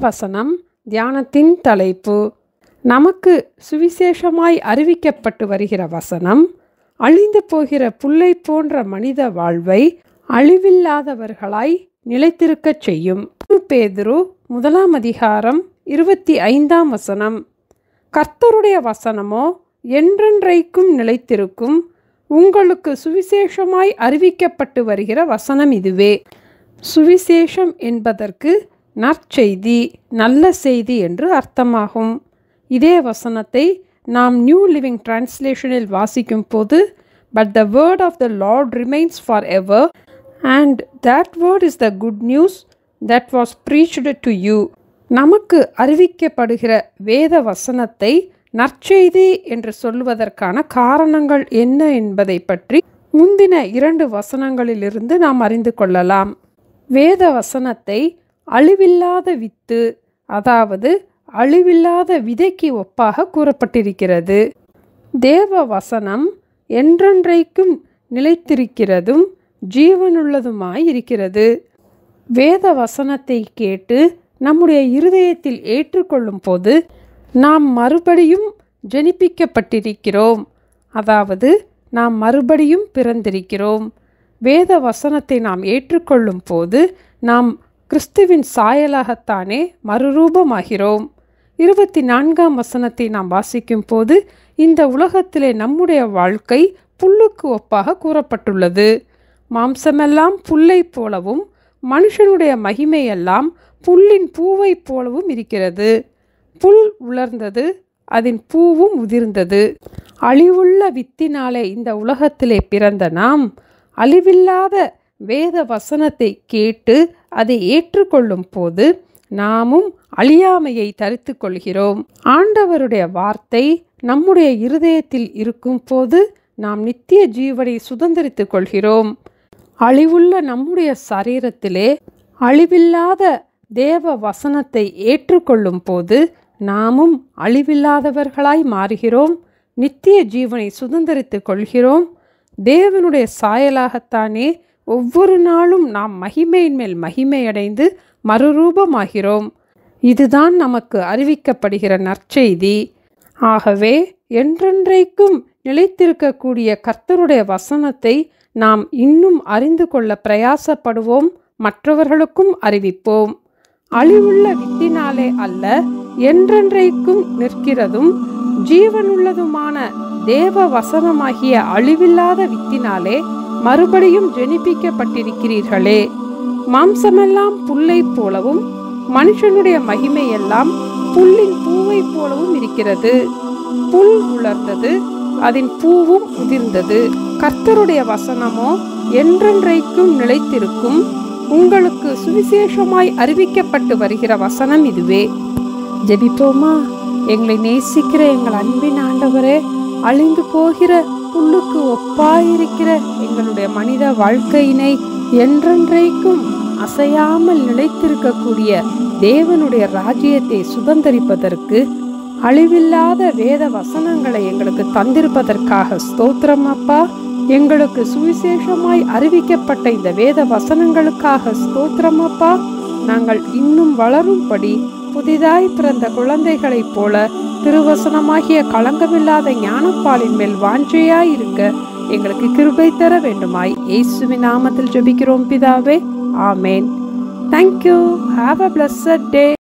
வசனம் தியானத்தின் தலைப்பு. நமக்கு சுவிசேஷமாய் அறிவிக்கப்பட்டு வருகிற வசனம் அழிந்து போகிற புல்லை போன்ற மனித வாழ்வை அழிவில்லாதவர்களாய் நிலைத்திருக்கச் செய்யும். பேதுரு 1:25 கர்த்தருடைய வசனமோ என்றென்றைக்கும் நிலைத்திருக்கும். உங்களுக்கு சுவிசேஷமாய் அறிவிக்கப்பட்டு வருகிற வசனம் இதுவே. சுவிசேஷம் என்பதற்கு நற்செய்தி, நல்ல செய்தி என்று அர்த்தமாகும். இதே வசனத்தை நாம் நியூ லிவிங் டிரான்ஸ்லேஷனில் வாசிக்கும் போது, but the word of the Lord remains for ever and that word is the good news that was preached to you. நமக்கு அறிவிக்கப்படுகிற வேத வசனத்தை நற்செய்தி என்று சொல்வதற்கான காரணங்கள் என்ன என்பதை பற்றி முந்தின 2 வசனங்களிலிருந்து நாம் அறிந்து கொள்ளலாம். வேத வசனத்தை அழிவில்லாத வித்து, அதாவது அழிவில்லாத விதைக்கு ஒப்பாக கூறப்பட்டிருக்கிறது. தேவ வசனம் என்றென்றைக்கும் நிலைத்திருக்கிறதும் ஜீவனுள்ளதுமாய் இருக்கிறது. வேத வசனத்தை கேட்டு நம்முடைய இருதயத்தில் ஏற்றுக்கொள்ளும் போது நாம் மறுபடியும் ஜெனிப்பிக்கப்பட்டிருக்கிறோம், அதாவது நாம் மறுபடியும் பிறந்திருக்கிறோம். வேத வசனத்தை நாம் ஏற்றுக்கொள்ளும் போது நாம் கிறிஸ்துவின் சாயலாகத்தானே மறுரூபமாகிறோம். 24 வசனத்தை நாம் வாசிக்கும் போது, இந்த உலகத்திலே நம்முடைய வாழ்க்கை புல்லுக்கு ஒப்பாக கூறப்பட்டுள்ளது. மாம்சமெல்லாம் புல்லை போலவும் மனுஷனுடைய மகிமையெல்லாம் புல்லின் பூவை போலவும் இருக்கிறது. புல் உலர்ந்தது, அதன் பூவும் உதிர்ந்தது. அழிவுள்ள வித்தினாலே இந்த உலகத்திலே பிறந்த நாம் அழிவில்லாத வேத வசனத்தை கேட்டு அதை ஏற்றுக்கொள்ளும் போது நாமும் அழியாமையை தரித்து கொள்கிறோம். ஆண்டவருடைய வார்த்தை நம்முடைய இருதயத்தில் இருக்கும் போது நாம் நித்திய ஜீவனை சுதந்திரித்து கொள்கிறோம். அழிவுள்ள நம்முடைய சரீரத்திலே அழிவில்லாத தேவ வசனத்தை ஏற்றுக்கொள்ளும் போது நாமும் அழிவில்லாதவர்களாய் மாறுகிறோம், நித்திய ஜீவனை சுதந்திரித்து கொள்கிறோம். தேவனுடைய சாயலாகத்தானே ஒவ்வொரு நாளும் நாம் மகிமையின் மேல் மகிமையடைந்து மறுரூபமாகிறோம். இதுதான் நமக்கு அறிவிக்கப்படுகிற நற்செய்தி. ஆகவே என்றென்றைக்கும் நிலைத்திருக்கக்கூடிய கர்த்தருடைய வசனத்தை நாம் இன்னும் அறிந்து கொள்ள பிரயாசப்படுவோம், மற்றவர்களுக்கும் அறிவிப்போம். அழிவுள்ள வித்தினாலே அல்ல, என்றென்றைக்கும் நிற்கிறதும் ஜீவனுள்ளதுமான தேவ வசனமாகிய அழிவில்லாத வித்தினாலே மறுபடியும் ஜெனிப்பிக்கப்பட்டிருக்கிறீர்களே. மாம்சமெல்லாம் புல்லை போலவும் மனுஷனுடைய மகிமையெல்லாம் புல்லின் பூவை போலவும் இருக்கிறது. புல் உலர்ந்தது, அதன் பூவும் உதிர்ந்தது. கர்த்தருடைய வசனமோ என்றென்றைக்கும் நிலைத்திருக்கும். உங்களுக்கு சுவிசேஷமாய் அறிவிக்கப்பட்டு வருகிற வசனம் இதுவே. ஜெபிப்போமா? எங்களை நேசிக்கிற எங்கள் அன்பின் ஆண்டவரே, அழிந்து போகிற புல்லுக்கு ஒப்பாயிருக்கிற எங்களுடைய மனித வாழ்க்கையினை என்றென்றைக்கும் அசையாமல் நிலைத்திருக்கக்கூடிய தேவனுடைய ராஜ்யத்தை சுதந்திரிப்பதற்கு அழிவில்லாத வேத வசனங்களை எங்களுக்கு தந்திருப்பதற்காக ஸ்தோத்திரம் அப்பா. எங்களுக்கு சுவிசேஷமாய் அறிவிக்கப்பட்ட இந்த வேத வசனங்களுக்காக ஸ்தோத்திரம் அப்பா. நாங்கள் இன்னும் வளரும்படி புதிதாய் பிறந்த குழந்தைகளைப் போல திருவசனமாகிய களங்கமில்லாத ஞானப்பாலின் மேல் வாஞ்சையாய் இருக்க எங்களுக்கு கிருபை தர வேண்டுமாய் இயேசுவின் நாமத்தில் ஜெபிக்கிறோம் பிதாவே. ஆமேன். Thank you. Have a blessed day.